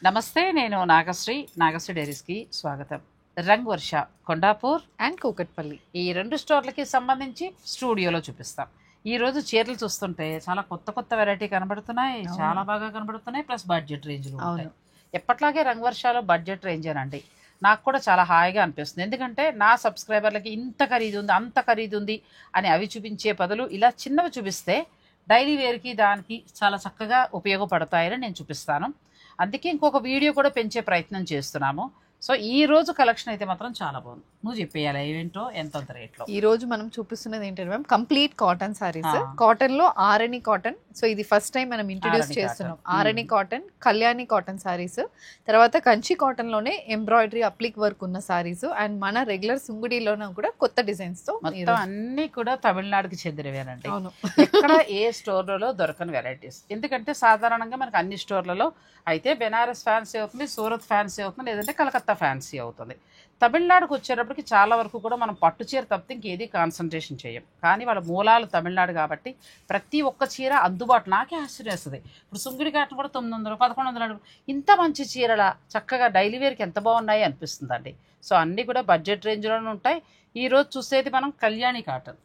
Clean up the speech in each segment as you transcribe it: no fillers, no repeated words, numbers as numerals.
నమస్తే, నేను నాగశ్రీ డైరీస్కి స్వాగతం. రంగ్ వర్ష, కొండాపూర్ అండ్ కూకట్పల్లి ఈ రెండు స్టోర్లకి సంబంధించి స్టూడియోలో చూపిస్తాం. ఈ రోజు చీరలు చూస్తుంటే చాలా కొత్త కొత్త వెరైటీ కనబడుతున్నాయి, చాలా బాగా కనబడుతున్నాయి. ప్లస్ బడ్జెట్ రేంజ్లో ఉంటాయి. ఎప్పట్లాగే రంగ్ వర్షాలో బడ్జెట్ రేంజేనండి. నాకు కూడా చాలా హాయిగా అనిపిస్తుంది. ఎందుకంటే నా సబ్స్క్రైబర్లకి ఇంత ఖరీదు ఉంది, అంత ఖరీదు ఉంది అని అవి చూపించే బదులు ఇలా చిన్నవి చూపిస్తే డైలీ వేర్కి దానికి చాలా చక్కగా ఉపయోగపడతాయని నేను చూపిస్తాను. అందుకే ఇంకొక వీడియో కూడా పెంచే ప్రయత్నం చేస్తున్నాము. సో ఈ రోజు కలెక్షన్ అయితే మాత్రం చాలా బాగుంది. నువ్వు చెప్పేయాలి ఏంటో, ఎంత రేట్లో. ఈ రోజు మనం చూపిస్తున్నది ఏంటంటే ma'am complete cotton saris. Cotton లో ఆరణి కాటన్. సో ఇది ఫస్ట్ టైం మనం ఇంట్రడ్యూస్ చేస్తున్నాం. ఆరణి కాటన్, కళ్యాణి కాటన్ సారీస్, తర్వాత కంచి కాటన్ లోనే ఎంబ్రాయిడరీ అప్లిక్ వర్క్ ఉన్న సారీస్, అండ్ మన రెగ్యులర్ సుంగుడిలోనే కూడా కొత్త డిజైన్స్ తో అన్ని కూడా తమిళనాడుకి చెందినవేనండి. అవును, ఎక్కడ ఏ స్టోర్లలో దొరకని వెరైటీస్. ఎందుకంటే సాధారణంగా మనకు అన్ని స్టోర్లలో అయితే బెనారస్ ఫ్యాన్సీ అవుతుంది, సూరత్ ఫ్యాన్సీ అవుతుంది, లేదంటే కలకత్తా ఫ్యాన్సీ అవుతుంది. తమిళనాడుకు వచ్చేటప్పటికి చాలా వరకు కూడా మనం పట్టు చీర తప్పితే ఇంకేది కాన్సన్ట్రేషన్ చేయం. కానీ వాళ్ళ మూలాలు తమిళనాడు కాబట్టి ప్రతి ఒక్క చీర అందుబాటు. నాకే ఆశ్చర్యం వేస్తుంది. ఇప్పుడు సుంగిడి కాటన్ కూడా 900, 1100 ఇంత మంచి చీరల చక్కగా డైలీ వేర్కి ఎంత బాగున్నాయి అనిపిస్తుందండి. సో అన్నీ కూడా బడ్జెట్ రేంజ్లోనే ఉంటాయి. ఈ రోజు చూసేది మనం కళ్యాణి కాటన్,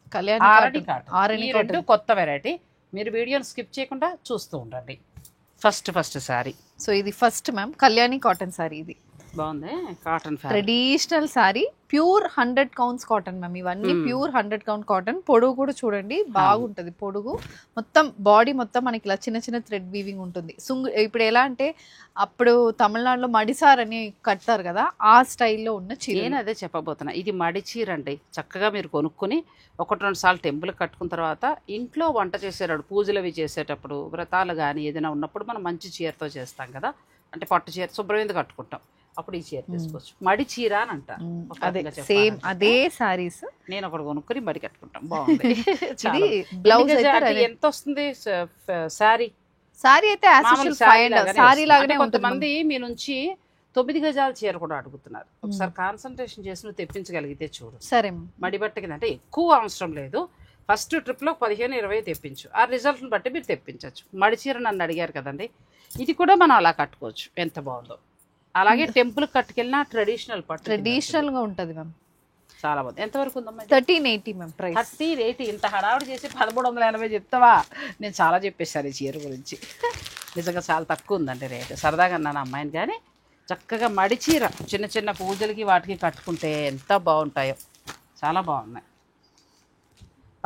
ఆరణి కాటన్, ఈ రెండు కొత్త వెరైటీ. మీరు వీడియోని స్కిప్ చేయకుండా చూస్తూ ఉండండి. ఫస్ట్ శారీ. సో ఇది first ma'am Kalyani cotton sorry. ఇది బాగుంది, cotton traditional sorry, pure 100 counts cotton ma'am. ఇవన్నీ ప్యూర్ 100 కౌంట్ కాటన్. పొడుగు కూడా చూడండి బాగుంటది. పొడుగు మొత్తం బాడీ మొత్తం మనకి ఇలా చిన్న చిన్న థ్రెడ్ వీవింగ్ ఉంటుంది. ఇప్పుడు ఎలా అంటే అప్పుడు తమిళనాడులో మడిసార్ అని కడతారు కదా, ఆ స్టైల్లో ఉన్న చీర. నేను అదే చెప్పబోతున్నా. ఇది మడి చీర అండి. చక్కగా మీరు కొనుక్కొని 1-2 సార్లు టెంపుల్ కట్టుకున్న తర్వాత ఇంట్లో వంట చేసేటప్పుడు, పూజలు అవి చేసేటప్పుడు, వ్రతాలు కానీ ఏదైనా ఉన్నప్పుడు మనం మంచి చీరతో చేస్తాం కదా. అంటే పట్టు చీర శుభ్రమైంది కట్టుకుంటాం, అప్పుడు ఈ చీర తీసుకోవచ్చు. మడి చీర అని అంటారు. అదే సేమ్ అదే సారీస్ నేను ఒకటి కొనుక్కొని మడి కట్టుకుంటాం. బాగుంది. బ్లౌజ్ ఎంత వస్తుంది శారీ? సారీ అయితే సారీ లాగానే. కొంతమంది మీ నుంచి 9 గజాల చీర కూడా అడుగుతున్నారు. ఒకసారి కాన్సన్ట్రేషన్ చేసి నువ్వు తెప్పించగలిగితే చూడు. సరే, మడి బట్టకి అంటే ఎక్కువ అవసరం లేదు. ఫస్ట్ ట్రిప్లో 15-20 తెప్పించు. ఆ రిజల్ట్ని బట్టి మీరు తెప్పించవచ్చు. మడి చీర నన్ను అడిగారు కదండి, ఇది కూడా మనం అలా కట్టుకోవచ్చు. ఎంత బాగుందో. అలాగే టెంపుల్ కట్టుకెళ్ళిన ట్రెడిషనల్ పట్టు ట్రెడిషనల్ గా ఉంటది మ్యామ్. చాలా బాగుంది. ఎంతవరకు ఉందమ్మా? 1380 మ్యామ్ ప్రైస్. 1380. ఇంత హడావుడి చేసి 1380 చెప్తావా? నేను చాలా చెప్పేశాను ఈ చీర గురించి. నిజంగా చాలా తక్కువ ఉందండి రేటు. సరదాగా అన్నాను అమ్మాయిని. కానీ చక్కగా మడి చీర చిన్న చిన్న పూజలకి వాటికి కట్టుకుంటే ఎంత బాగుంటాయో. చాలా బాగున్నాయి.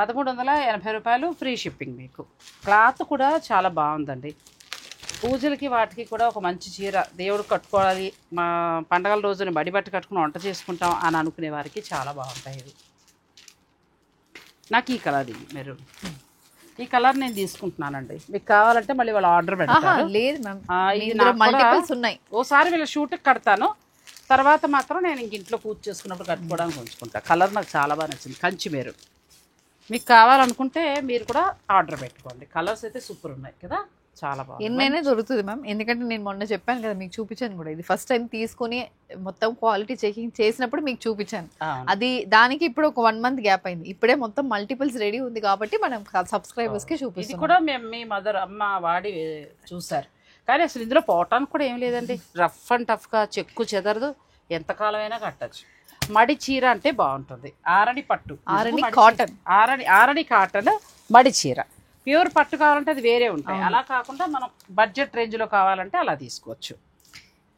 1380 రూపాయలు, ఫ్రీ షిప్పింగ్ మీకు. క్లాత్ కూడా చాలా బాగుందండి. పూజలకి వాటికి కూడా ఒక మంచి చీర, దేవుడు కట్టుకోవాలి, మా పండగల రోజున బడి బట్టి కట్టుకుని వంట చేసుకుంటాం అని అనుకునే వారికి చాలా బాగుంటాయి. ఇది నాకు ఈ కలర్, ఇది మెరూన్, ఈ కలర్ నేను తీసుకుంటున్నానండి. మీకు కావాలంటే మళ్ళీ వాళ్ళు ఆర్డర్ పెడతారు. లేదు మ్యామ్, మల్టిపుల్స్ ఉన్నాయి. ఓసారి వీళ్ళ షూట్కి కడతాను, తర్వాత మాత్రం నేను ఇంక ఇంట్లో పూజ చేసుకున్నప్పుడు కట్టుకోవడానికి ఉంచుకుంటా. కలర్ నాకు చాలా బాగా నచ్చింది, కంచి మెరూన్. మీకు కావాలనుకుంటే మీరు కూడా ఆర్డర్ పెట్టుకోండి. కలర్స్ అయితే సూపర్ ఉన్నాయి కదా, చాలా బాగుంది. ఎన్నైనా దొరుకుతుంది మ్యామ్. ఎందుకంటే నేను మొన్న చెప్పాను కదా, మీకు చూపించాను కూడా. ఇది ఫస్ట్ టైం తీసుకుని మొత్తం క్వాలిటీ చెకింగ్ చేసినప్పుడు మీకు చూపించాను. అది దానికి ఇప్పుడు ఒక 1 మంత్ గ్యాప్ అయింది. ఇప్పుడే మొత్తం మల్టిపుల్స్ రెడీ ఉంది కాబట్టి మనం సబ్స్క్రైబర్స్ కి చూపిస్తాం. ఇది కూడా మేము మీ మదర్ అమ్మ వాడి చూసారు. కానీ అసలు ఇందులో పోవటానికి కూడా ఏం లేదండి. రఫ్ అండ్ టఫ్గా చెక్కు చెదరదు, ఎంతకాలమైనా కట్టచ్చు. మడి చీర అంటే బాగుంటుంది. ఆరణి పట్టు, ఆరణి కాటన్, ఆరణి కాటన్ మడి చీర. ప్యూర్ పట్టు కావాలంటే అది వేరే ఉంటాయి. అలా కాకుండా మనం బడ్జెట్ రేంజ్లో కావాలంటే అలా తీసుకోవచ్చు.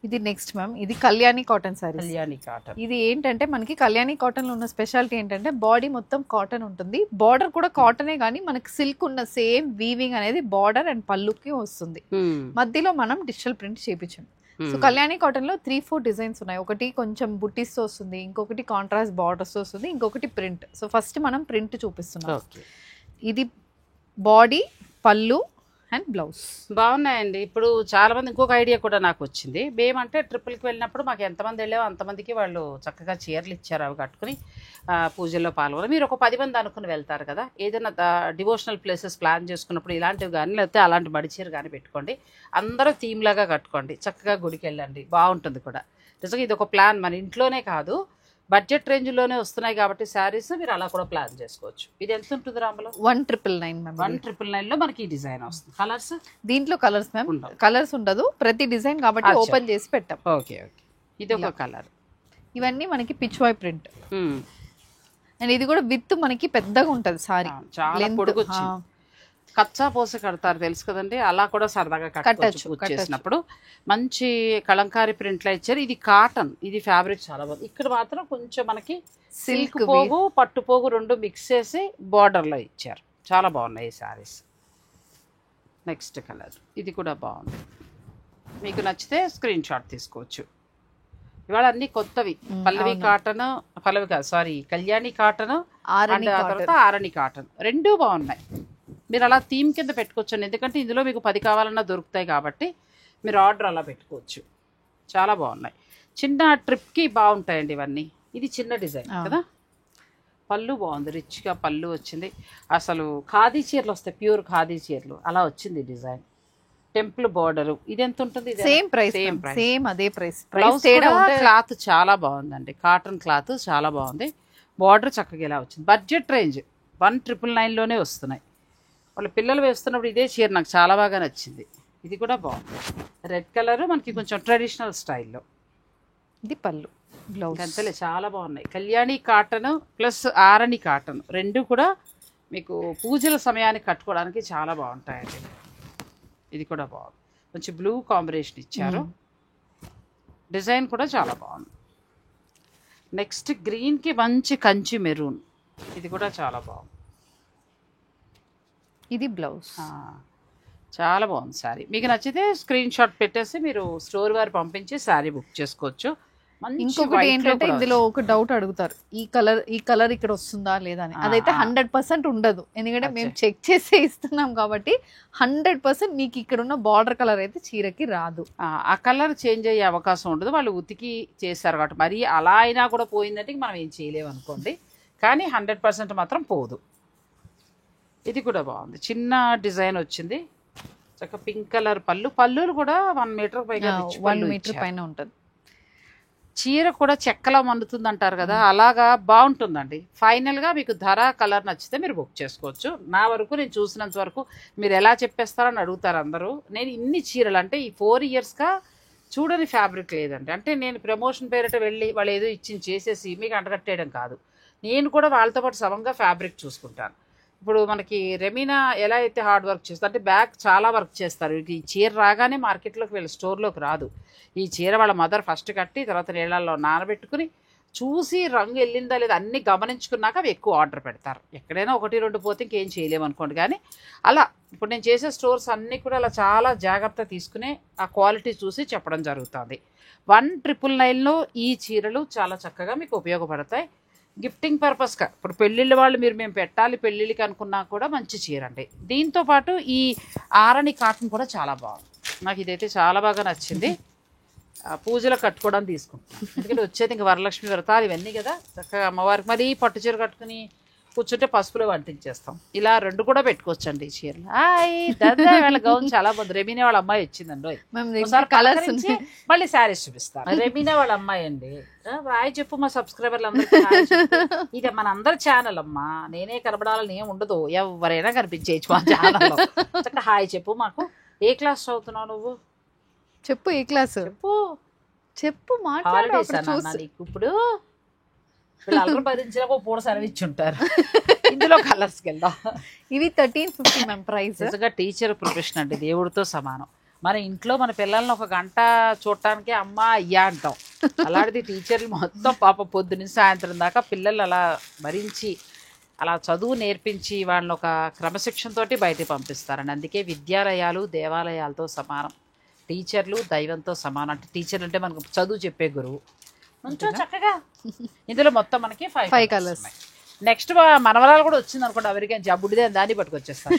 ఇది నెక్స్ట్ మ్యామ్, ఇది Kalyani cotton sorry. Kalyani cotton. ఇది ఏంటంటే మనకి కళ్యాణి కాటన్ లో ఉన్న స్పెషాలిటీ ఏంటంటే బాడీ మొత్తం కాటన్ ఉంటుంది. బార్డర్ కూడా కాటనే, కానీ మనకి సిల్క్ ఉన్న సేమ్ వీవింగ్ అనేది బార్డర్ అండ్ పళ్ళుకి వస్తుంది. మధ్యలో మనం డిజిటల్ ప్రింట్ చేయించాం. సో కళ్యాణి కాటన్ లో 3-4 డిజైన్స్ ఉన్నాయి. ఒకటి కొంచెం బుట్టీస్ వస్తుంది, ఇంకొకటి కాంట్రాస్ట్ బార్డర్స్ వస్తుంది, ఇంకొకటి ప్రింట్. సో ఫస్ట్ మనం ప్రింట్ చూపిస్తున్నాం. ఇది బాడీ, పళ్ళు అండ్ బ్లౌజ్ బాగున్నాయండి. ఇప్పుడు చాలామంది ఇంకొక ఐడియా కూడా నాకు వచ్చింది. మేమంటే ట్రిపుల్కి వెళ్ళినప్పుడు మాకు ఎంతమంది వెళ్ళామో అంతమందికి వాళ్ళు చక్కగా చీరలు ఇచ్చారు. అవి కట్టుకుని పూజల్లో పాల్గొని మీరు ఒక 10 మంది అనుకుని వెళ్తారు కదా, ఏదైనా డివోషనల్ ప్లేసెస్ ప్లాన్ చేసుకున్నప్పుడు ఇలాంటివి కానీ లేకపోతే అలాంటి మడి చీర కానీ పెట్టుకోండి. అందరూ థీమ్ లాగా కట్టుకోండి, చక్కగా గుడికి వెళ్ళండి, బాగుంటుంది కూడా. నిజంగా ఇది ఒక ప్లాన్. మన ఇంట్లోనే కాదు, బడ్జెట్ రేంజ్లోనే వస్తున్నాయి కాబట్టి శారీస్ మీరు అలా కూడా ప్లాన్ చేసుకోవచ్చు. ఇది ఎంత ఉంటుంది రాంబలో? 1999 మ్యామ్. 1999లో మనకి ఈ డిజైన్ వస్తుంది. కలర్స్ దీంట్లో కలర్స్ మ్యామ్ కలర్స్ ఉండదు, ప్రతి డిజైన్ కాబట్టి ఓపెన్ చేసి పెట్టాం. ఓకే ఓకే, ఇది ఒక కలర్. ఇవన్నీ మనకి పిచ్ వై ప్రింట్ అండ్ ఇది కూడా విత్ మనకి పెద్దగా ఉంటది సారీ, చాలా పొడుగు వచ్చింది. కచ్చా పోస కడతారు తెలుసు కదండి, అలా కూడా సరదాగా కట్టచ్చు చేసినప్పుడు. మంచి కలంకారీ ప్రింట్లో ఇచ్చారు. ఇది కాటన్, ఇది ఫ్యాబ్రిక్ చాలా బాగుంది. ఇక్కడ మాత్రం కొంచెం మనకి సిల్క్ పోగు పట్టు పోగు రెండు మిక్స్ చేసి బార్డర్లో ఇచ్చారు. చాలా బాగున్నాయి ఈ శారీస్. నెక్స్ట్ కలర్, ఇది కూడా బాగుంది. మీకు నచ్చితే స్క్రీన్ షాట్ తీసుకోవచ్చు. ఇవాళ అన్ని కొత్తవి. పల్లవి కాటన్, పల్లవి కాదు సారీ, కళ్యాణి కాటన్ అండ్ ఆ తర్వాత ఆరణి కాటన్, రెండూ బాగున్నాయి. మీరు అలా థీమ్ కింద పెట్టుకోవచ్చు, ఎందుకంటే ఇందులో మీకు 10 కావాలన్నా దొరుకుతాయి కాబట్టి మీరు ఆర్డర్ అలా పెట్టుకోవచ్చు. చాలా బాగున్నాయి, చిన్న ట్రిప్కి బాగుంటాయండి ఇవన్నీ. ఇది చిన్న డిజైన్ కదా, పళ్ళు బాగుంది, రిచ్గా పళ్ళు వచ్చింది. అసలు ఖాదీ చీరలు వస్తాయి, ప్యూర్ ఖాదీ చీరలు అలా వచ్చింది డిజైన్. Temple border. ఇది ఎంత ఉంటుంది? సేమ్ ప్రైస్, సేమ్ అదే ప్రైస్. క్లాత్ చాలా బాగుందండి, కాటన్ క్లాత్ చాలా బాగుంది. బార్డర్ చక్కగా ఇలా వచ్చింది. బడ్జెట్ రేంజ్ 1999లోనే వస్తున్నాయి. వాళ్ళు పిల్లలు వేస్తున్నప్పుడు ఇదే చీర నాకు చాలా బాగా నచ్చింది. ఇది కూడా బాగుంది, రెడ్ కలర్ మనకి కొంచెం ట్రెడిషనల్ స్టైల్లో. ఇది పళ్ళు, బ్లౌజ్ అంతలే చాలా బాగున్నాయి. కళ్యాణి కాటన్ ప్లస్ ఆరణి కాటన్ రెండు కూడా మీకు పూజల సమయానికి కట్టుకోవడానికి చాలా బాగుంటాయండి. ఇది కూడా బాగుంది, కొంచెం బ్లూ కాంబినేషన్ ఇచ్చారు. డిజైన్ కూడా చాలా బాగుంది. నెక్స్ట్ గ్రీన్కి మంచి కంచి మెరూన్, ఇది కూడా చాలా బాగుంది. ఇది బ్లౌజ్, చాలా బాగుంది శారీ. మీకు నచ్చితే స్క్రీన్ షాట్ పెట్టేసి మీరు స్టోర్ వారు పంపించి శారీ బుక్ చేసుకోవచ్చు. ఇంకొకటి ఏంటంటే ఇందులో ఒక డౌట్ అడుగుతారు, ఈ కలర్ ఇక్కడ వస్తుందా లేదా అని. అదైతే 100% ఉండదు, ఎందుకంటే మేము చెక్ చేసే ఇస్తున్నాం కాబట్టి 100% మీకు ఇక్కడ ఉన్న బార్డర్ కలర్ అయితే చీరకి రాదు. ఆ కలర్ చేంజ్ అయ్యే అవకాశం ఉండదు, వాళ్ళు ఉతికి చేస్తారు కాబట్టి. మరి అలా అయినా కూడా పోయిందంటే మనం ఏం చేయలేము అనుకోండి, కానీ 100% మాత్రం పోదు. ఇది కూడా బాగుంది, చిన్న డిజైన్ వచ్చింది. చక్కగా పింక్ కలర్ పళ్ళులు కూడా 1 మీటర్ పైగా 1 మీటర్ పైన ఉంటుంది. చీర కూడా చెక్కలా మండుతుంది అంటారు కదా, అలాగా బాగుంటుందండి. ఫైనల్గా మీకు ధర కలర్ నచ్చితే మీరు బుక్ చేసుకోవచ్చు. నా వరకు నేను చూసినంత వరకు మీరు ఎలా చెప్పేస్తారని అడుగుతారు అందరూ. నేను ఇన్ని చీరలు అంటే ఈ 4 ఇయర్స్గా చూడని ఫ్యాబ్రిక్ లేదండి. అంటే నేను ప్రమోషన్ పేరిట వెళ్ళి వాళ్ళు ఏదో చేసేసి మీకు అంటగట్టేయడం కాదు. నేను కూడా వాళ్ళతో పాటు సమంగా ఫ్యాబ్రిక్ చూసుకుంటాను. ఇప్పుడు మనకి రెమీనా ఎలా అయితే హార్డ్ వర్క్ చేస్తారు, అంటే బ్యాక్ చాలా వర్క్ చేస్తారు. ఈ చీర రాగానే మార్కెట్లోకి వెళ్ళి స్టోర్లోకి రాదు. ఈ చీర వాళ్ళ మదర్ ఫస్ట్ కట్టి తర్వాత నీళ్ళల్లో నానబెట్టుకుని చూసి రంగు వెళ్ళిందా లేదా అన్నీ గమనించుకున్నాక అవి ఎక్కువ ఆర్డర్ పెడతారు. ఎక్కడైనా 1-2 పోతే ఇంకేం చేయలేము అనుకోండి. కానీ అలా ఇప్పుడు నేను చేసే స్టోర్స్ అన్నీ కూడా అలా చాలా జాగ్రత్త తీసుకునే ఆ క్వాలిటీ చూసి చెప్పడం జరుగుతుంది. 1999లో ఈ చీరలు చాలా చక్కగా మీకు ఉపయోగపడతాయి. గిఫ్టింగ్ పర్పస్గా ఇప్పుడు పెళ్ళిళ్ళ వాళ్ళు మేము పెట్టాలి పెళ్ళిళ్ళకి అనుకున్నా కూడా మంచి చీర అండి. దీంతోపాటు ఈ ఆరణి కాటన్ కూడా చాలా బాగుంది, నాకు ఇదైతే చాలా బాగా నచ్చింది. పూజలు కట్టుకోవడానికి తీసుకుంటాను, ఎందుకంటే వచ్చేది ఇంకా వరలక్ష్మి వ్రతాలు ఇవన్నీ కదా. చక్కగా అమ్మవారికి మరి పట్టు చీర కట్టుకుని కూర్చుంటే పసుపులో వంటించేస్తాం. ఇలా 2 కూడా పెట్టుకోవచ్చండి ఈ చీరలు. వాళ్ళ గౌన్ చాలా బాగుంది. రెమీనా వాళ్ళ అమ్మాయి వచ్చిందండి, కలర్స్ మళ్ళీ శారీస్ చూపిస్తాను. రెమీనా వాళ్ళ అమ్మాయి అండి. హాయ్ చెప్పు మా సబ్స్క్రైబర్లు అందరికీ. ఇది మన అందరి ఛానల్ అమ్మా, నేనే కనబడాలని ఏం ఉండదు, ఎవరైనా కనిపించేయచ్చు మా ఛానల్లో. చక్కగా హాయ్ చెప్పు. మాకు ఏ క్లాస్ చదువుతున్నావు నువ్వు? చెప్పు, ఏ క్లాస్ చెప్పు మాట్లాడు. నీకు ఇప్పుడు వీళ్ళు భరించలేక పూట సర్విచ్చి ఉంటారు. ఇందులో కలర్స్కి వెళ్దాం. ఇవి 1350 మ్యామ్ ప్రైస్. నిజంగా టీచర్ ప్రొఫెషన్ అండి, దేవుడితో సమానం. మన ఇంట్లో మన పిల్లల్ని 1 గంట చూడటానికి అమ్మ అయ్యా అంటాం. అలాంటిది టీచర్లు మొత్తం పాప పొద్దున్న సాయంత్రం దాకా పిల్లలు అలా భరించి అలా చదువు నేర్పించి వాళ్ళని ఒక క్రమశిక్షణతోటి బయటకు పంపిస్తారండి. అందుకే విద్యాలయాలు దేవాలయాలతో సమానం, టీచర్లు దైవంతో సమానం. అంటే టీచర్ అంటే మనకు చదువు చెప్పే గురువు. కొంచెం చక్కగా ఇందులో మొత్తం మనకి 5 కలర్స్. నెక్స్ట్ మనవరాలు కూడా వచ్చింది అనుకోండి, ఎవరికి జబ్బుడిదే దాన్ని పట్టుకొచ్చేస్తాను.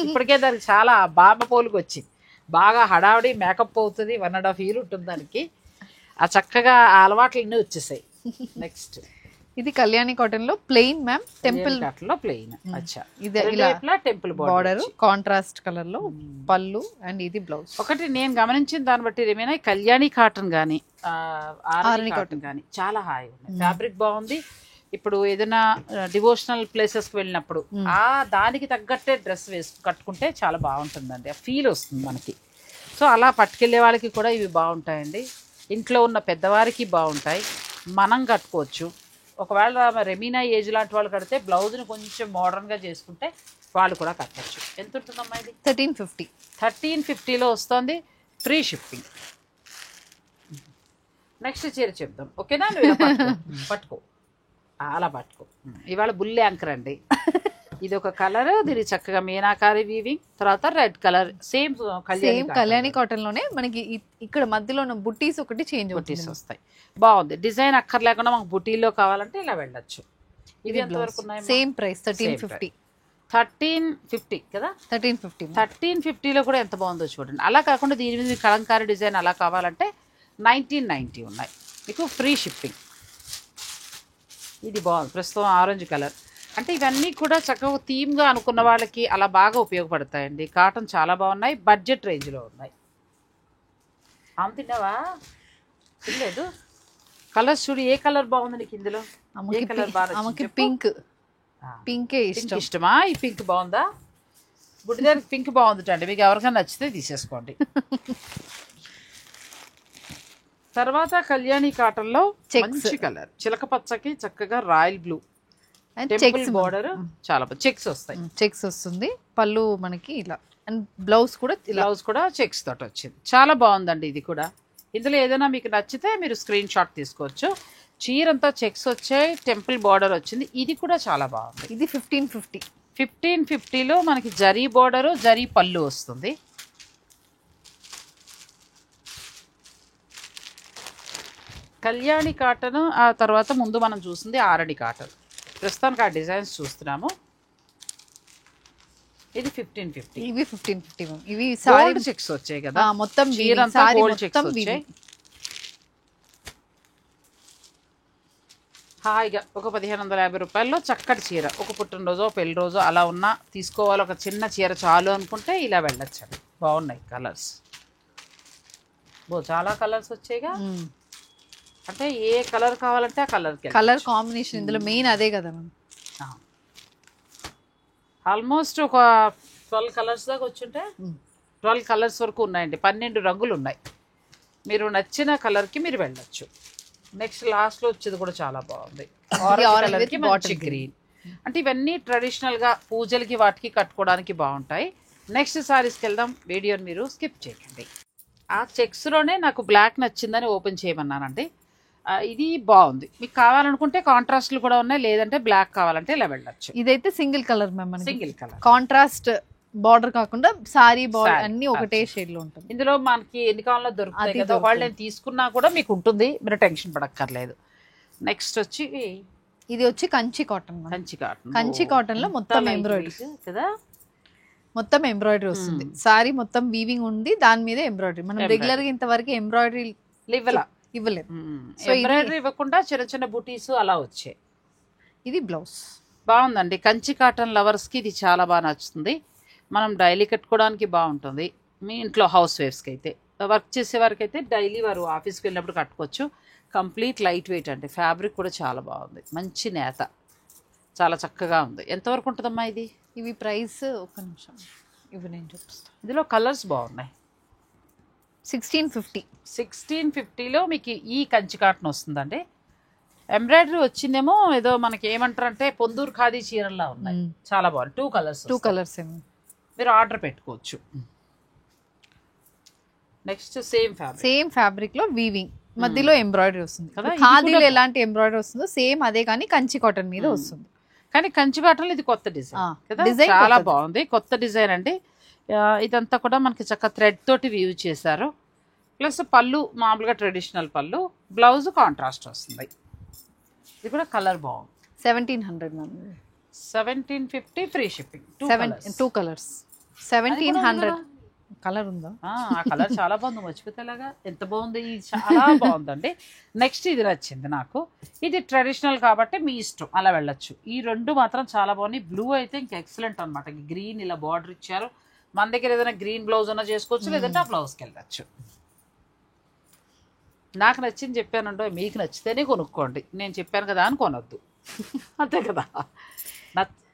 ఇప్పటికే దానికి చాలా బామ్మ పోలుకు వచ్చింది, బాగా హడావిడి మేకప్ అవుతుంది, 1.5 year ఉంటుంది దానికి. ఆ చక్కగా ఆ అలవాట్లు ఇన్ని వచ్చేసాయి. నెక్స్ట్ ఇది కళ్యాణి కాటన్ లో ప్లెయిన్ మ్యామ్, టెంపుల్ కాటన్ లో ప్లెయిన్. అచ్చా, ఇది ఇలా టెంపుల్ బార్డర్ కాంట్రాస్ట్ కలర్ లో పళ్ళు అండ్ ఇది బ్లౌజ్. ఒకటి నేను గమనించిన దాన్ని బట్టి ఏమైనా కళ్యాణి కాటన్ కానీ ఆరణి కాటన్ కానీ చాలా హాయి ఉంది, ఫ్యాబ్రిక్ బాగుంది. ఇప్పుడు ఏదైనా డివోషనల్ ప్లేసెస్కి వెళ్ళినప్పుడు దానికి తగ్గట్టే డ్రెస్ కట్టుకుంటే చాలా బాగుంటుందండి, ఆ ఫీల్ వస్తుంది మనకి. సో అలా పట్టుకెళ్ళే వాళ్ళకి కూడా ఇవి బాగుంటాయండి, ఇంట్లో ఉన్న పెద్దవారికి బాగుంటాయి, మనం కట్టుకోవచ్చు. ఒకవేళ రెమీనా ఏజ్ లాంటి వాళ్ళు కడితే బ్లౌజ్ని కొంచెం మోడర్న్గా చేసుకుంటే వాళ్ళు కూడా కట్టచ్చు. ఎంత ఉంటుందమ్మా ఇది? 1350. 1350లో వస్తుంది, ఫ్రీ షిప్పింగ్. నెక్స్ట్ చీర చెప్దాం, ఓకేనా? పట్టుకో అలా పట్టుకో. ఇవాళ బుల్ యాంకర్ అండి. ఇది ఒక కలర్, దీని చక్కగా మీనాకారి వీవింగ్, తర్వాత red colour, same Kalyani cotton లోనే మనకి ఇక్కడ మధ్యలో ఉన్న బుట్టీస్ ఒకటి చేంజ్ బుట్టీస్ వస్తాయి. బాగుంది, డిజైన్ అక్కర్లేకుండా మాకు బుట్టీలో కావాలంటే ఇలా వెళ్ళొచ్చు. ఇది ఎంతవరకు ఉన్నాయి? Same price 1350. 1350 కదా? 1350. 1350లో కూడా ఎంత బాగుందో చూడండి. అలా కాకుండా దీని మీద కలంకారీ డిజైన్ అలా కావాలంటే 1990 ఉన్నాయి, మీకు ఫ్రీ షిప్పింగ్. ఇది బాగుంది, ప్రస్తుతం ఆరెంజ్ కలర్. అంటే ఇవన్నీ కూడా చక్కగా థీమ్గా అనుకున్న వాళ్ళకి అలా బాగా ఉపయోగపడతాయండి. కాటన్ చాలా బాగున్నాయి, బడ్జెట్ రేంజ్లో ఉన్నాయి. తిన్నావా? తినలేదు. కలర్స్ చూడు, ఏ కలర్ బాగుంది నీకు ఇందులో? ఏ కలర్ బాగా? పింక్. పింకే ఇష్టమా? ఈ పింక్ బాగుందా? బుడ్డిదానికి పింక్ బాగుంది అండి, మీకు ఎవరికైనా నచ్చితే తీసేసుకోండి. తర్వాత కళ్యాణి కాటన్ లో మంచి కలర్, చిలక పచ్చకి చక్కగా రాయల్ బ్లూ, టెంపుల్ బోర్డర్, చాలా చెక్స్ వస్తాయి. చెక్స్ వస్తుంది, పళ్ళు మనకి ఇలా, అండ్ బ్లౌజ్ కూడా చెక్స్ తోటి వచ్చింది. చాలా బాగుందండి ఇది కూడా. ఇందులో ఏదైనా మీకు నచ్చితే మీరు స్క్రీన్ షాట్ తీసుకోవచ్చు. చీర అంతా చెక్స్ వచ్చాయి, టెంపుల్ బార్డర్ వచ్చింది. ఇది కూడా చాలా బాగుంది. ఇది 1550. 1550లో మనకి జరీ బోర్డరు, జరీ పళ్ళు వస్తుంది. కళ్యాణి కాటన్, ఆ తర్వాత ముందు మనం చూసింది ఆరణి కాటన్. ప్రస్తుతానికి ఆ డిజైన్స్ చూస్తున్నాము. ఇది 1550. ఇవి 1550. ఇవి సారీ చెక్స్ వచ్చాయి కదా, మొత్తం చీర అంతా గోల్డ్ చెక్స్ వచ్చాయి. హాయిగా ఒక 1550 రూపాయల్లో చక్కటి చీర, ఒక పుట్టినరోజో పెళ్లి రోజో అలా ఉన్నా తీసుకోవాలి, ఒక చిన్న చీర చాలు అనుకుంటే ఇలా వెళ్ళొచ్చండి. బాగున్నాయి కలర్స్, చాలా కలర్స్ వచ్చాయిగా. అంటే ఏ కలర్ కావాలంటే ఆ కలర్ కాంబినేషన్ ఇందులో మెయిన్ అదే కదా. ఆల్మోస్ట్ ఒక 12 కలర్స్ దాకా వచ్చుంటే 12 కలర్స్ వరకు ఉన్నాయండి, 12 రంగులు ఉన్నాయి. మీరు నచ్చిన కలర్కి మీరు వెళ్ళొచ్చు. నెక్స్ట్ లాస్ట్లో వచ్చేది కూడా చాలా బాగుంది, ఆరెంజ్ కలర్కి గ్రీన్. అంటే ఇవన్నీ ట్రెడిషనల్గా పూజలకి వాటికి కట్టుకోవడానికి బాగుంటాయి. నెక్స్ట్ సారీస్కి వెళ్దాం, వీడియోని మీరు స్కిప్ చేయకండి. ఆ చెక్స్లోనే నాకు బ్లాక్ నచ్చిందని ఓపెన్ చేయమన్నానండి. ఇది బాగుంది, మీకు కావాలనుకుంటే కాంట్రాస్ట్లు కూడా ఉన్నాయి, లేదంటే బ్లాక్ కావాలంటే ఇలా వెళ్ళచ్చు. ఇదైతే single colour ma'am, single colour contrast border కాకుండా సారీ బార్డర్ అన్ని ఒకటే షేడ్ లో ఉంటుంది. ఇందులో మనకి ఎన్ని కాలంలో దొరుకుతాయి కదా, వాళ్ళు నేను తీసుకున్నా కూడా మీకు ఉంటుంది, మీరు టెన్షన్ పడక్కర్లేదు. నెక్స్ట్ వచ్చి ఇది వచ్చి కంచి కాటన్. కంచి కాటన్ లో మొత్తం ఎంబ్రాయిడరీ కదా, మొత్తం ఎంబ్రాయిడరీ వస్తుంది. సారీ మొత్తం వీవింగ్ ఉంది, దాని మీద ఎంబ్రాయిడరీ. మనం రెగ్యులర్ గా ఇంతవరకు ఎంబ్రాయిడరీ ఇవ్వలేదు. సో ఎంబ్రాయిడరీ ఇవ్వకుండా చిన్న చిన్న బుటీస్ అలా వచ్చాయి. ఇది బ్లౌజ్ బాగుందండి. కంచి కాటన్ లవర్స్కి ఇది చాలా బాగా నచ్చుతుంది. మనం డైలీ కట్టుకోవడానికి బాగుంటుంది. మీ ఇంట్లో హౌస్ వైఫ్స్కి అయితే, వర్క్ చేసే వారికి అయితే డైలీ వారు ఆఫీస్కి వెళ్ళినప్పుడు కట్టుకోవచ్చు. కంప్లీట్ లైట్ వెయిట్ అండి, ఫ్యాబ్రిక్ కూడా చాలా బాగుంది, మంచి నేత, చాలా చక్కగా ఉంది. ఎంతవరకు ఉంటుందమ్మా ఇది? ఇవి ప్రైస్ ఒక నిమిషం, ఇవి నేను చూపిస్తాను. ఇందులో కలర్స్ బాగున్నాయి. 1650. 1650లో మీకు ఈ కంచి కాటన్ వస్తుందండి. ఎంబ్రాయిడరీ వచ్చిందేమో ఏదో మనకి ఏమంటారు అంటే పొందూరు ఖాదీ చీరల్లా ఉన్నాయి, చాలా బాగుంది. 2 కలర్స్ మీరు ఆర్డర్ పెట్టుకోవచ్చు. నెక్స్ట్ సేమ్ ఫ్యాబ్రిక్ లో వీవింగ్, మధ్యలో ఎంబ్రాయిడరీ వస్తుంది. ఖాదీలో ఎలాంటి ఎంబ్రాయిడరీ వస్తుందో సేమ్ అదే, కానీ కంచి కాటన్ మీద వస్తుంది. కానీ కంచి కాటన్ ఇది కొత్త డిజైన్ కదా, చాలా బాగుంది, కొత్త డిజైన్ అండి. ఇదంతా కూడా మనకి చక్క థ్రెడ్ తోటి వీవ్ చేశారు. ప్లస్ పళ్ళు మామూలుగా ట్రెడిషనల్ పళ్ళు, బ్లౌజ్ కాంట్రాస్ట్ వస్తుంది. ఇది కూడా కలర్ బాగుంది. 1700 1750 ఫ్రీ షిప్పింగ్. 2 కలర్స్ 1700. కలర్ ఉందా? ఆ కలర్ చాలా బాగుంది, మర్చిపోతేలాగా ఎంత బాగుంది, ఇది చాలా బాగుందండి. నెక్స్ట్ ఇది నచ్చింది నాకు, ఇది ట్రెడిషనల్ కాబట్టి మీ ఇష్టం అలా వెళ్ళొచ్చు. ఈ రెండు మాత్రం చాలా బాగున్నాయి. బ్లూ అయితే ఇంకా ఎక్సలెంట్ అనమాట. గ్రీన్ ఇలా బార్డర్ ఇచ్చారు. మన దగ్గర ఏదైనా గ్రీన్ బ్లౌజ్ అన్నా చేసుకోవచ్చు, లేదంటే ఆ బ్లౌజ్కి వెళ్ళచ్చు. నాకు నచ్చింది చెప్పానంటే మీకు నచ్చితేనే కొనుక్కోండి, నేను చెప్పాను కదా అని కొనొద్దు, అంతే కదా.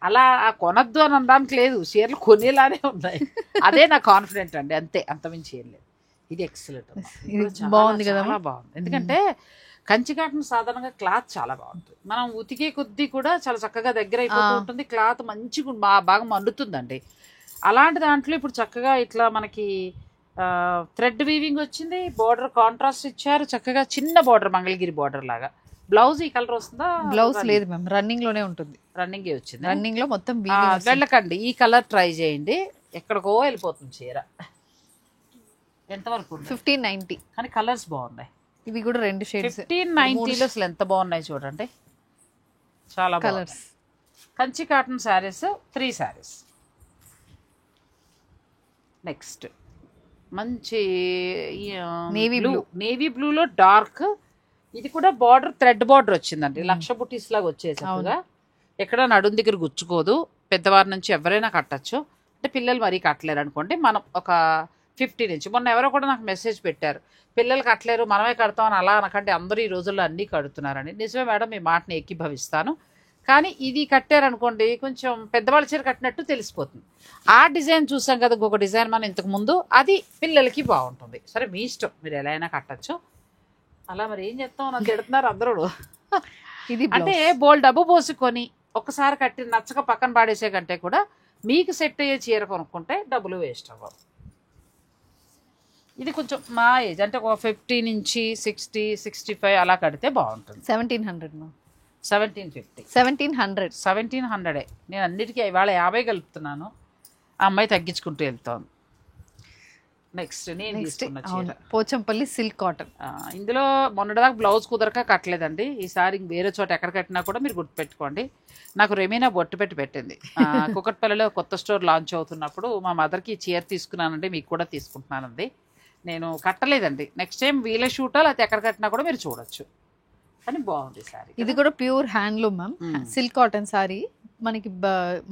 అలా కొనొద్దు అని అనడానికి లేదు, చీరలు కొనేలానే ఉన్నాయి, అదే నా కాన్ఫిడెంట్ అండి, అంతే, అంతమించి ఏం లేదు. ఇది ఎక్సలెంట్, బాగుంది కదా, చాలా బాగుంది. ఎందుకంటే కంచి కాటన్ సాధారణంగా క్లాత్ చాలా బాగుంటుంది, మనం ఉతికే కొద్దీ కూడా చాలా చక్కగా దగ్గర అయిపోతూ ఉంటుంది, క్లాత్ మంచిగా బాగా మండుతుందండి. అలాంటి దాంట్లో ఇప్పుడు చక్కగా ఇట్లా మనకి థ్రెడ్ వీవింగ్ వచ్చింది, బార్డర్ కాంట్రాస్ట్ ఇచ్చారు, చక్కగా చిన్న బార్డర్ మంగళగిరి బార్డర్ లాగా. బ్లౌజ్ ఈ కలర్ వస్తుందా? బ్లౌజ్ లేదు మ్యామ్, రన్నింగ్ లోనే ఉంటుంది. రన్నింగ్ వచ్చింది, రన్నింగ్ లో మొత్తం వెళ్ళకండి, ఈ కలర్ ట్రై చేయండి, ఎక్కడికో వెళ్ళిపోతుంది చీర. ఎంతవరకు? 1590. కానీ కలర్స్ బాగున్నాయి, ఇవి కూడా 2 షేడ్స్. 1590లో అసలు ఎంత బాగున్నాయి చూడండి, చాలా colours. Kanchi cotton saris 3 saris. Next మంచి నేవీ బ్లూలో డార్క్, ఇది కూడా బార్డర్ థ్రెడ్ బార్డర్ వచ్చిందండి, లక్ష బుటీస్ లాగా వచ్చేసరిగా, ఎక్కడ నడుం దగ్గర గుచ్చుకోదు, పెద్దవారి నుంచి ఎవరైనా కట్టచ్చు. అంటే పిల్లలు మరీ కట్టలేరు అనుకోండి, మనం ఒక 50 నుంచి. మొన్న ఎవరో కూడా నాకు మెసేజ్ పెట్టారు, పిల్లలు కట్టలేరు మనమే కడతామని. అలా అనకండి, అందరూ ఈ రోజుల్లో అన్నీ కడుతున్నారని. నిజమే మేడం, మీ మాటని ఏకీభవిస్తాను. కానీ ఇది కట్టారనుకోండి కొంచెం పెద్దవాళ్ళ చీర కట్టినట్టు తెలిసిపోతుంది. ఆ డిజైన్ చూసాం కదా, ఇంకొక డిజైన్ మనం ఇంతకు ముందు, అది పిల్లలకి బాగుంటుంది. సరే మీ ఇష్టం, మీరు ఎలా అయినా కట్టచ్చు. అలా మరి ఏం చేస్తాం, నాకు తిడుతున్నారు అందరూ. ఇది అంటే బోల్ డబ్బు పోసుకొని ఒకసారి కట్టి నచ్చక పక్కన పాడేసే కంటే కూడా మీకు సెట్ అయ్యే చీర కొనుక్కుంటే డబ్బులు వేస్ట్ అవ్వవు. ఇది కొంచెం మా ఏజ్, అంటే ఒక 50 నుంచి 60, 65 అలా కడితే బాగుంటుంది. 1700 మ్యామ్. 1750. 1700. నేను అన్నిటికీ ఇవాళ 50 కలుపుతున్నాను, ఆ అమ్మాయి తగ్గించుకుంటూ వెళ్తాను. నెక్స్ట్ నేను తీసుకున్న చీర పోచంపల్లి సిల్క్ కాటన్. ఇందులో మొన్నటిదాకా బ్లౌజ్ కుదరక కట్టలేదండి, ఈసారి వేరే చోట ఎక్కడ కట్టినా కూడా మీరు గుర్తుపెట్టుకోండి. నాకు రెమీనా బొట్టు పెట్టి పెట్టింది, కుకట్పల్లిలో కొత్త స్టోర్ లాంచ్ అవుతున్నప్పుడు మా మదర్కి చీర తీసుకున్నానండి, మీకు కూడా తీసుకుంటున్నానండి. నేను కట్టలేదండి, నెక్స్ట్ టైం వీళ్ళ షూటో లేకపోతే ఎక్కడ కట్టినా కూడా మీరు చూడొచ్చు. కానీ బాగుంది సారీ. ఇది కూడా pure handloom ma'am, silk cotton sorry. మనకి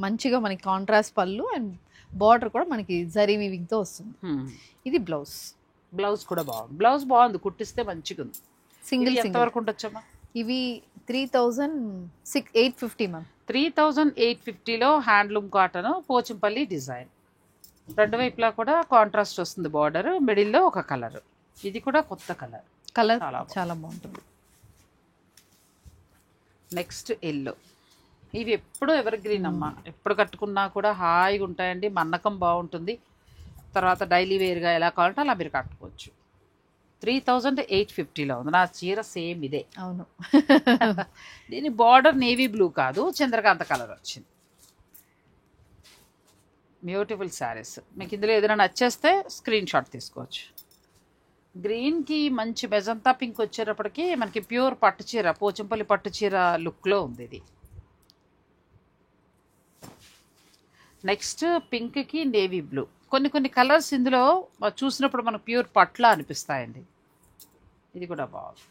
మంచిగా మనకి కాంట్రాస్ట్ పళ్ళు అండ్ బార్డర్ కూడా మనకి జరీ వీవింగ్ తో వస్తుంది. ఇది బ్లౌజ్ కూడా బాగుంది, బ్లౌజ్ బాగుంది, కుట్టిస్తే మంచిగా ఉంది. సింగిల్ వరకు ఉండొచ్చమ్మా? ఇవి 3850 మ్యామ్. 3850లో హ్యాండ్లూమ్ కాటన్, పోచంపల్లి డిజైన్, రెండు వైపులా కూడా కాంట్రాస్ట్ వస్తుంది బార్డర్, మిడిల్లో ఒక కలర్. ఇది కూడా కొత్త కలర్ చాలా బాగుంటుంది. నెక్స్ట్ ఎల్లో, ఇవి ఎప్పుడు ఎవర్ గ్రీన్ అమ్మా, ఎప్పుడు కట్టుకున్నా కూడా హాయిగా ఉంటాయండి, మన్నకం బాగుంటుంది. తర్వాత డైలీ వేర్గా ఎలా కావాలంటే అలా మీరు కట్టుకోవచ్చు. 3850లో ఉంది. నా చీర సేమ్ ఇదే. అవును. దీని బార్డర్ నేవీ బ్లూ కాదు, చంద్రకాంత కలర్ వచ్చింది. బ్యూటిఫుల్ శారీస్. మీకు ఇందులో ఏదైనా నచ్చేస్తే స్క్రీన్ షాట్ తీసుకోవచ్చు. గ్రీన్కి మంచి మెజంతా పింక్ వచ్చేటప్పటికి మనకి ప్యూర్ పట్టు చీర, పోచంపల్లి పట్టు చీర లుక్లో ఉంది ఇది. నెక్స్ట్ పింక్కి నేవీ బ్లూ. కొన్ని కలర్స్ ఇందులో చూసినప్పుడు మనకు ప్యూర్ పట్లా అనిపిస్తాయండి. ఇది కూడా బాగుంది.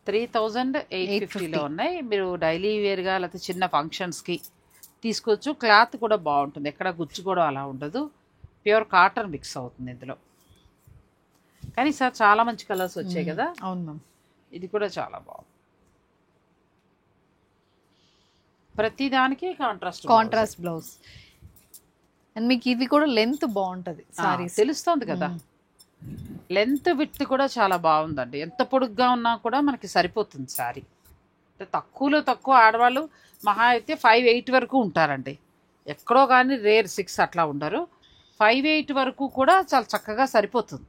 3850లో ఉన్నాయి. మీరు డైలీ వేర్గా లేకపోతే చిన్న ఫంక్షన్స్కి తీసుకోవచ్చు. క్లాత్ కూడా బాగుంటుంది, ఎక్కడ గుచ్చుకోవడం అలా ఉండదు, ప్యూర్ కాటన్ మిక్స్ అవుతుంది ఇందులో. కానీ సార్ చాలా మంచి కలర్స్ వచ్చాయి కదా. అవును మ్యామ్. ఇది కూడా చాలా బాగుంది, ప్రతిదానికి కాంట్రాస్ట్ బ్లౌజ్. అండ్ మీకు ఇది కూడా లెంత్ బాగుంటుంది సారీ, తెలుస్తుంది కదా. లెంత్ విడ్త్ కూడా చాలా బాగుందండి, ఎంత పొడుగ్గా ఉన్నా కూడా మనకి సరిపోతుంది శారీ. తక్కువలో తక్కువ ఆడవాళ్ళు మహా అయితే 5'8" వరకు ఉంటారండి, ఎక్కడో కానీ రేర్ 6 అట్లా ఉండరు. 5'8" వరకు కూడా చాలా చక్కగా సరిపోతుంది.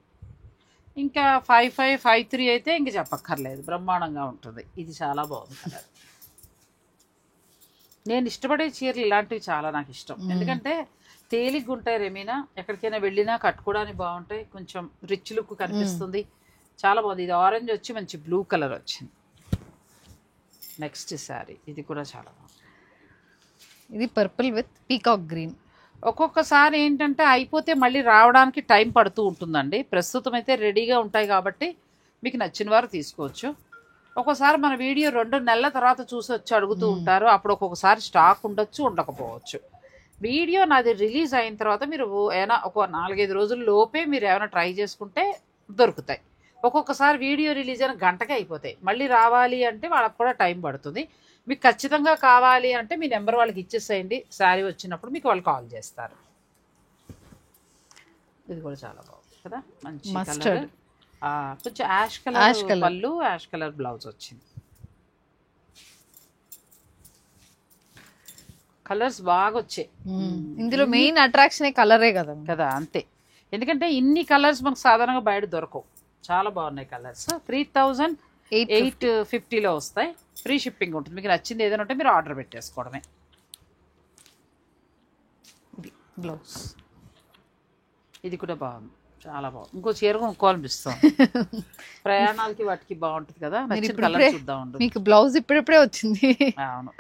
ఇంకా 5'5", 5'3" అయితే ఇంక చెప్పక్కర్లేదు, బ్రహ్మాండంగా ఉంటుంది. ఇది చాలా బాగుంది కలర్. నేను ఇష్టపడే చీరలు ఇలాంటివి చాలా నాకు ఇష్టం, ఎందుకంటే తేలిగ్గా ఉంటాయి. రెమీనా ఎక్కడికైనా వెళ్ళినా కట్టుకోవడానికి బాగుంటాయి, కొంచెం రిచ్ లుక్ కనిపిస్తుంది, చాలా బాగుంది. ఇది ఆరెంజ్ వచ్చి మంచి బ్లూ కలర్ వచ్చింది. నెక్స్ట్ శారీ, ఇది కూడా చాలా బాగుంది. ఇది పర్పుల్ విత్ పీకాక్ గ్రీన్. ఒక్కొక్కసారి ఏంటంటే అయిపోతే మళ్ళీ రావడానికి టైం పడుతూ ఉంటుందండి. ప్రస్తుతం అయితే రెడీగా ఉంటాయి కాబట్టి మీకు నచ్చిన వారు తీసుకోవచ్చు. ఒక్కోసారి మన వీడియో 2 నెలల తర్వాత చూసి వచ్చి అడుగుతూ ఉంటారు. అప్పుడు ఒక్కొక్కసారి స్టాక్ ఉండొచ్చు, ఉండకపోవచ్చు. వీడియో నాది రిలీజ్ అయిన తర్వాత మీరు ఏమైనా ఒక 4-5 రోజుల లోపే మీరు ఏమైనా ట్రై చేసుకుంటే దొరుకుతాయి. ఒక్కొక్కసారి వీడియో రిలీజ్ అయిన గంటకే అయిపోతాయి. మళ్ళీ రావాలి అంటే వాళ్ళకి కూడా టైం పడుతుంది. మీకు ఖచ్చితంగా కావాలి అంటే మీ నెంబర్ వాళ్ళకి ఇచ్చేసేయండి. శారీ వచ్చినప్పుడు మీకు వాళ్ళు కాల్ చేస్తారు. ఇది కూడా చాలా బాగుంది కదా, మంచి కలర్. కొంచెం యాష్ కలర్ పళ్ళు, యాష్ కలర్ బ్లౌజ్ వచ్చింది. కలర్స్ బాగా వచ్చాయి. ఇందులో మెయిన్ అట్రాక్షన్ కలరే కదా కదా, అంతే. ఎందుకంటే ఇన్ని కలర్స్ మనకు సాధారణంగా బయట దొరకవు. చాలా బాగున్నాయి కలర్స్. 3850లో వస్తాయి. ఫ్రీ షిప్పింగ్ ఉంటుంది. మీకు నచ్చింది ఏదైనా ఉంటే మీరు ఆర్డర్ పెట్టేసుకోవడమే. ఇది బ్లౌజ్. ఇది కూడా బాగుంది, చాలా బాగుంది. ఇంకో చీర కొనుక్కోవాలనిపిస్తుంది. ప్రయాణాలకి వాటికి బాగుంటుంది కదా. నచ్చిన కలర్ చూద్దాం. మీకు బ్లౌజ్ ఇప్పుడిప్పుడే వచ్చింది. అవును,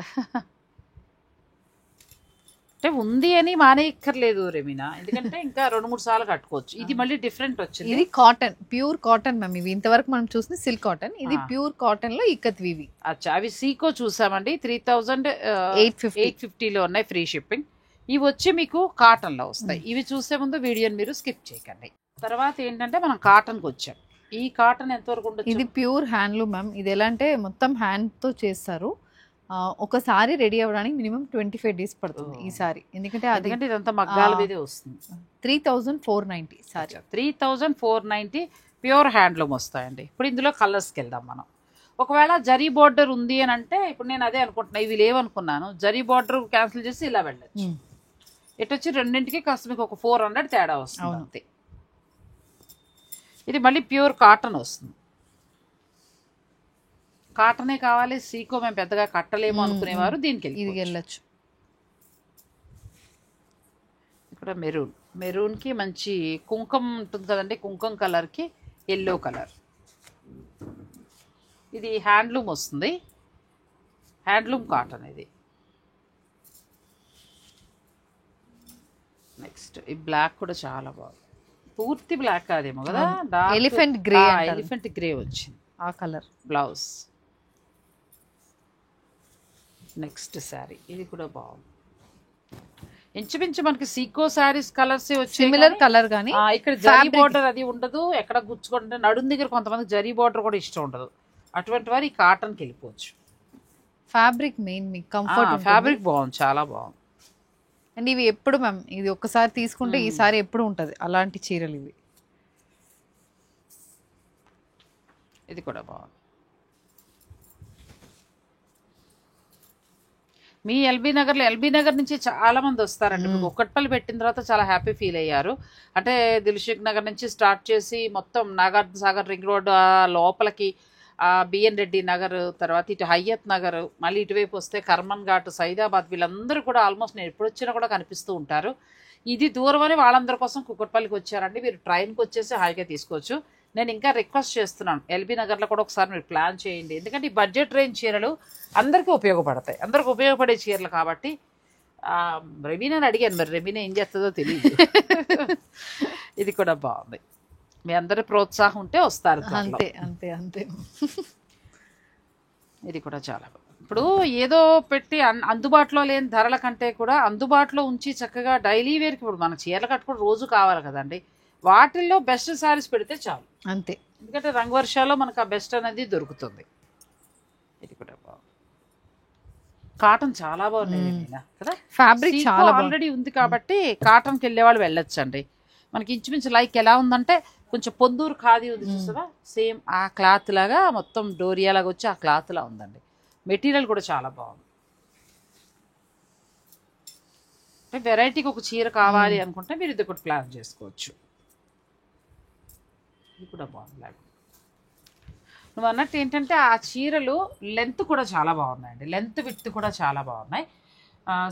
అంటే ఉంది అని మానేయక్కర్లేదు రెమీనా, ఎందుకంటే ఇంకా 2-3 సార్లు కట్టుకోవచ్చు. ఇది మళ్ళీ డిఫరెంట్ వచ్చింది. ఇది కాటన్, ప్యూర్ కాటన్ మ్యామ్. ఇవి ఇంతవరకు మనం చూసిన సిల్క్ కాటన్, ఇది ప్యూర్ కాటన్ లో ఇక్కత్ వివి. అచ్చా, అవి సీకో చూసామండి. 3850లో ఉన్నాయి, ఫ్రీ షిప్పింగ్. ఇవి వచ్చి మీకు కాటన్ లో వస్తాయి. ఇవి చూసే ముందు వీడియోని మీరు స్కిప్ చేయకండి. తర్వాత ఏంటంటే మనం కాటన్కి వచ్చాం. ఈ కాటన్ ఎంతవరకు ఉంటుంది? ఇది ప్యూర్ హ్యాండ్లూమ్ మ్యామ్. ఇది ఎలా అంటే మొత్తం హ్యాండ్ తో చేస్తారు. ఒకసారి రెడీ అవ్వడానికి మినిమం 25 days పడుతుంది ఈ సారీ. ఎందుకంటే ఇదంతా మగ్గాల మీదే వస్తుంది. 3490 సారీ. 3490 ప్యూర్ హ్యాండ్లూమ్ వస్తాయండి. ఇప్పుడు ఇందులో కలర్స్కి వెళ్దాం మనం. ఒకవేళ జరీ బార్డర్ ఉంది అని అంటే, ఇప్పుడు నేను అదే అనుకుంటున్నా, ఇవి లేవనుకున్నాను. జరీ బార్డర్ క్యాన్సిల్ చేసి ఇలా వెళ్ళచ్చు. ఇటు వచ్చి రెండింటికి కాస్త మీకు ఒక 400 తేడా వస్తుంది అంతే. ఇది మళ్ళీ ప్యూర్ కాటన్ వస్తుంది. కాటనే కావాలి, సీకో మేము పెద్దగా కట్టలేము అనుకునేవారు దీనికి వెళ్ళచ్చు. ఇక్కడ మెరూన్, మెరూన్కి మంచి కుంకుమ ఉంటుంది కదండి, కుంకుమ కలర్కి ఎల్లో కలర్. ఇది హ్యాండ్లూమ్ వస్తుంది, హ్యాండ్లూమ్ కాటన్ ఇది. నెక్స్ట్ ఈ బ్లాక్ కూడా చాలా బాగుంది. పూర్తి బ్లాక్ కాదేమో కదా, ఎలిఫెంట్ గ్రే. ఎలిఫెంట్ గ్రే వచ్చింది ఆ కలర్ బ్లౌజ్. నెక్స్ట్ శారీ, ఇది కూడా బాగుంది. ఇంచుమించు మనకి Seeko saris colours similar colour గానీ ఇక్కడ జరీ బార్డర్ అది ఉండదు. ఎక్కడ గుచ్చుకుంటే నడుం దగ్గర కొంతమంది జరీ బార్డర్ కూడా ఇష్టం ఉండదు. అటువంటి వారు ఈ కాటన్కి వెళ్ళిపోవచ్చు. ఫ్యాబ్రిక్ మెయిన్ మీకు కంఫర్ట్. ఫ్యాబ్రిక్ బాగుంది, చాలా బాగుంది. అండ్ ఇవి ఎప్పుడు మ్యామ్, ఇది ఒక్కసారి తీసుకుంటే ఈసారి ఎప్పుడు ఉంటుంది అలాంటి చీరలు ఇవి. ఇది కూడా బాగుంది. మీ ఎల్బీ నగర్ నుంచి చాలా మంది వస్తారండి. మీకు ఒక్కట్పల్లి పెట్టిన తర్వాత చాలా హ్యాపీ ఫీల్ అయ్యారు. అంటే దిల్సుఖ్ నగర్ నుంచి స్టార్ట్ చేసి మొత్తం నాగార్జున సాగర్ రింగ్ రోడ్ లోపలికి, బిఎన్ రెడ్డి నగర్, తర్వాత ఇటు హయ్యత్ నగర్, మళ్ళీ ఇటువైపు వస్తే కర్మన్ ఘాట్, సైదాబాద్, వీళ్ళందరూ కూడా ఆల్మోస్ట్ నేను ఎప్పుడు వచ్చినా కూడా కనిపిస్తూ ఉంటారు. ఇది దూరం అని వాళ్ళందరి కోసం కుక్కట్పల్లికి వచ్చారండి. మీరు ట్రైన్కి వచ్చేసి హాయిగా తీసుకోవచ్చు. నేను ఇంకా రిక్వెస్ట్ చేస్తున్నాను, ఎల్బీ నగర్లో కూడా ఒకసారి మీరు ప్లాన్ చేయండి. ఎందుకంటే ఈ బడ్జెట్ రేంజ్ చీరలు అందరికీ ఉపయోగపడతాయి, అందరికి ఉపయోగపడే చీరలు కాబట్టి. రెమీనాని అడిగాను, మరి రెమీనా ఏం చేస్తుందో తెలియదు. ఇది కూడా బాగుంది. మీ అందరి ప్రోత్సాహం ఉంటే వస్తారు. అంతే అంతే అంతే. ఇది కూడా చాలా బాగుంది. ఇప్పుడు ఏదో పెట్టి అందుబాటులో లేని ధరల కంటే కూడా అందుబాటులో ఉంచి చక్కగా డైలీ వేర్కి, ఇప్పుడు మన చీరలు కట్టుకుని రోజు కావాలి కదండి, వాటిల్లో బెస్ట్ శారీస్ పెడితే చాలు అంతే. ఎందుకంటే రంగు వర్షాల్లో మనకు ఆ బెస్ట్ అనేది దొరుకుతుంది. ఇది కూడా బాగుంది. కాటన్ చాలా బాగుంది కదా, ఫ్యాబ్రిక్ చాలా ఆల్రెడీ ఉంది కాబట్టి కాటన్కి వెళ్ళే వాళ్ళు వెళ్ళొచ్చండి. మనకి ఇంచుమించు లైక్ ఎలా ఉందంటే కొంచెం పొందూరు ఖాదీ ఉంది చూసారా, సేమ్ ఆ క్లాత్ లాగా మొత్తం డోరియా లాగా వచ్చి ఆ క్లాత్ లా ఉందండి. మెటీరియల్ కూడా చాలా బాగుంది. అంటే వెరైటీకి ఒక చీర కావాలి అనుకుంటే మీరు ఇది ఒకటి ప్లాన్ చేసుకోవచ్చు. ఇది కూడా బాగుంది. నువ్వు అన్నట్టు ఏంటంటే ఆ చీరలు లెంత్ కూడా చాలా బాగున్నాయండి, లెంత్ విడ్త్ కూడా చాలా బాగున్నాయి.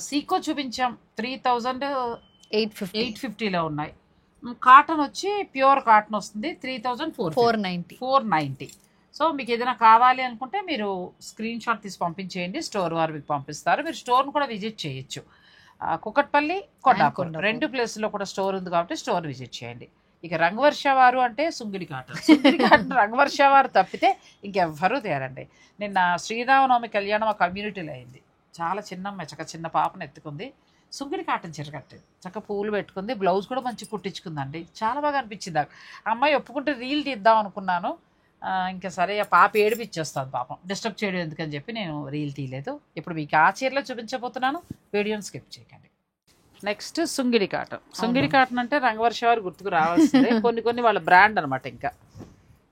సీకో చూపించాం, 3850లో ఉన్నాయి. కాటన్ వచ్చి ప్యూర్ కాటన్ వస్తుంది, 3490. సో మీకు ఏదైనా కావాలి అనుకుంటే మీరు స్క్రీన్ షాట్ తీసి పంపించేయండి, స్టోర్ వారు మీకు పంపిస్తారు. మీరు స్టోర్ను కూడా విజిట్ చేయొచ్చు. కుకట్పల్లి, కొండాపురం కొండాపురం. 2 ప్లేస్లో కూడా స్టోర్ ఉంది కాబట్టి స్టోర్ విజిట్ చేయండి. ఇక రంగవర్ష వారు అంటే సుంగిడి కాటన్ రంగవర్ష వారు తప్పితే ఇంకెవ్వరూ తేరండి. నిన్న శ్రీరామనవమి కళ్యాణం ఆ కమ్యూనిటీలో అయింది. చాలా చిన్న పాపను ఎత్తుకుంది, సుంగిడి కాటన్ చీర కట్టింది, చక్కగా పూలు పెట్టుకుంది, బ్లౌజ్ కూడా మంచి కుట్టించుకుందండి. చాలా బాగా అనిపించింది. ఆ అమ్మాయి ఒప్పుకుంటే రీల్ తీద్దాం అనుకున్నాను, ఇంకా సరే ఆ పాప ఏడిపిచ్చేస్తుంది, పాపం డిస్టర్బ్ చేయడం ఎందుకని చెప్పి నేను రీల్ తీయలేదు. ఇప్పుడు మీకు ఆ చీరలో చూపించబోతున్నాను, వీడియోని స్కిప్ చేయకండి. Next Sungudi cotton. Sungudi cotton అంటే రంగవర్ష వారు గుర్తుకు రావాల్సిందే. కొన్ని వాళ్ళ బ్రాండ్ అనమాట. ఇంకా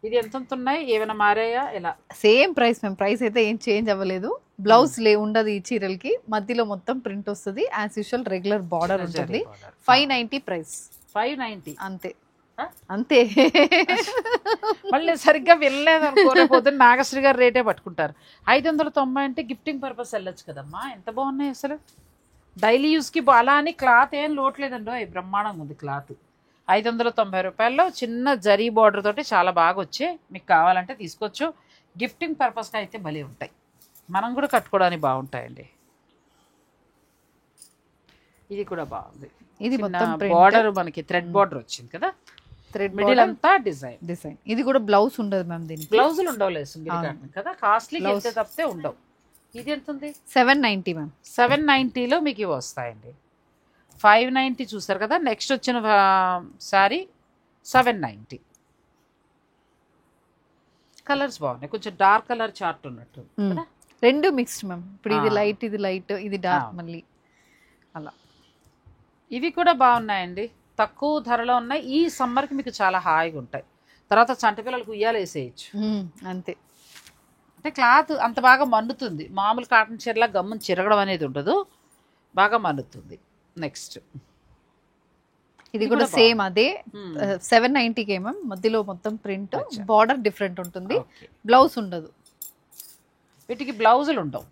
ఇది ఎంత ఉన్నాయి, ఏమైనా మారాయా? ఇలా సేమ్ ప్రైస్ మేము, ప్రైస్ అయితే ఏం చేంజ్ అవ్వలేదు. బ్లౌజ్ ఉండదు ఈ చీరలకి, మధ్యలో మొత్తం ప్రింట్ వస్తుంది, యాజ్ యూజువల్ రెగ్యులర్ బార్డర్ ఉంటుంది. 590 ప్రైస్. 590 అంతే అంతే. మళ్ళీ సరిగ్గా వెళ్ళలేదు అనుకోలేకపోతే నాగశ్రీ గారు రేటే పట్టుకుంటారు. 590 అంటే గిఫ్టింగ్ పర్పస్ వెళ్ళొచ్చు కదమ్మా. ఎంత బాగున్నాయి అసలు, డైలీ యూస్కి. అలా అని క్లాత్ ఏం లోట్లేదండో, బ్రహ్మాండంగా ఉంది క్లాత్. 590 రూపాయల్లో చిన్న జరీ బార్డర్ తోటి చాలా బాగా వచ్చాయి. మీకు కావాలంటే తీసుకోవచ్చు. గిఫ్టింగ్ పర్పస్గా అయితే భలే ఉంటాయి, మనం కూడా కట్టుకోవడానికి బాగుంటాయండి. ఇది కూడా బాగుంది. ఇది మొత్తం బార్డర్ మనకి థ్రెడ్ బార్డర్ వచ్చింది కదా, థ్రెడ్ మిడిల్ అంతా డిజైన్. ఇది కూడా బ్లౌజ్ ఉండదు మ్యామ్, దీనికి బ్లౌజులు ఉండవులేదు సుంగిడి కాటన్ కదా, కాస్ట్లీ వెళ్తే తప్పితే ఉండవు. ఇది ఎంత ఉంది? 790 మ్యామ్. 790లో మీకు ఇవి వస్తాయండి. 590 చూసారు కదా. నెక్స్ట్ వచ్చిన శారీ 790. కలర్స్ బాగున్నాయి, కొంచెం డార్క్ కలర్ చార్ట్ ఉన్నట్టు కదా. రెండు మిక్స్డ్ మ్యామ్. ఇప్పుడు ఇది లైట్, ఇది లైట్, ఇది డార్క్ మళ్ళీ అలా. ఇవి కూడా బాగున్నాయండి, తక్కువ ధరలో ఉన్నాయి. ఈ సమ్మర్కి మీకు చాలా హాయిగా ఉంటాయి. తర్వాత చంట పిల్లలకు ఉయ్యాలు వేసేయచ్చు అంతే. అంటే క్లాత్ అంత బాగా మన్నుతుంది. మామూలు కాటన్ చీరలా గమ్మున చిరగడం అనేది ఉండదు, బాగా మన్నుతుంది. నెక్స్ట్ ఇది కూడా సేమ్ అదే 790కే మ్యామ్. మధ్యలో మొత్తం ప్రింట్, బార్డర్ డిఫరెంట్ ఉంటుంది, బ్లౌజ్ ఉండదు. వీటికి బ్లౌజులు ఉండవు.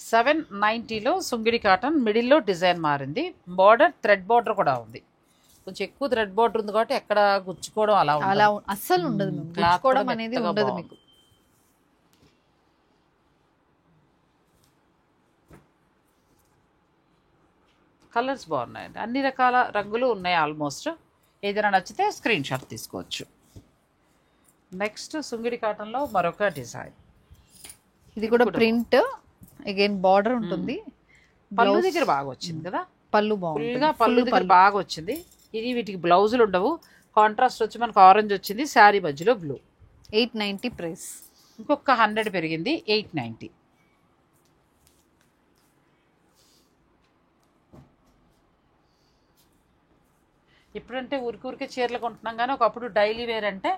790లో సుంగిడి కాటన్, మిడిల్లో డిజైన్ మారింది, బార్డర్ థ్రెడ్ బార్డర్ కూడా ఉంది. కొంచెం ఎక్కువ థ్రెడ్ బార్డర్ ఉంది కాబట్టి ఎక్కడ గుచ్చుకోవడం అలా అస్సలు ఉండదు మ్యామ్, గుచ్చుకోవడం అనేది ఉండదు మీకు. కలర్స్ బాగున్నాయండి, అన్ని రకాల రంగులు ఉన్నాయి ఆల్మోస్ట్. ఏదైనా నచ్చితే స్క్రీన్ షాట్ తీసుకోవచ్చు. నెక్స్ట్ సుంగిడి కాటన్లో మరొక డిజైన్. ఇది కూడా ప్రింట్, అగైన్ బార్డర్ ఉంటుంది. పళ్ళు దగ్గర బాగా వచ్చింది కదా, పళ్ళు బాగుంది, పళ్ళు దగ్గర బాగా వచ్చింది. ఇది వీటికి బ్లౌజులు ఉండవు, కాంట్రాస్ట్ వచ్చి మనకు ఆరెంజ్ వచ్చింది, శారీ మధ్యలో బ్లూ. 890 ప్రైస్. ఇంకొక 100 పెరిగింది, 890. ఇప్పుడంటే ఊరికే చీరలు కొంటున్నాం కానీ ఒకప్పుడు డైలీ వేర్ అంటే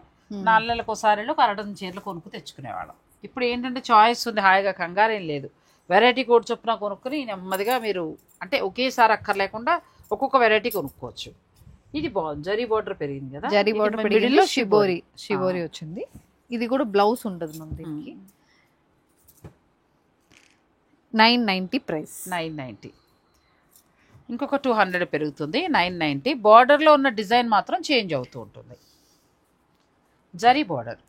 4 నెలలకు ఒకసారిలో 1 చీరలు కొనుక్కు తెచ్చుకునేవాళ్ళం. ఇప్పుడు ఏంటంటే చాయిస్ ఉంది, హాయిగా కంగారేం లేదు. వెరైటీ కోడ్ చొప్పున కొనుక్కొని నెమ్మదిగా మీరు అంటే ఒకేసారి అక్కర్లేకుండా ఒక్కొక్క వెరైటీ కొనుక్కోవచ్చు. ఇది బాగుంది, జరీ బార్డర్ పెరిగింది కదా, జరీ బార్డర్ పెరిగింది, షిబోరి వచ్చింది. ఇది కూడా బ్లౌజ్ ఉండదు మన దీనికి. 990 ప్రైస్. 990. ఇంకొక 200 పెరుగుతుంది, 990. బార్డర్లో ఉన్న డిజైన్ మాత్రం చేంజ్ అవుతూ ఉంటుంది. జరీ బార్డర్.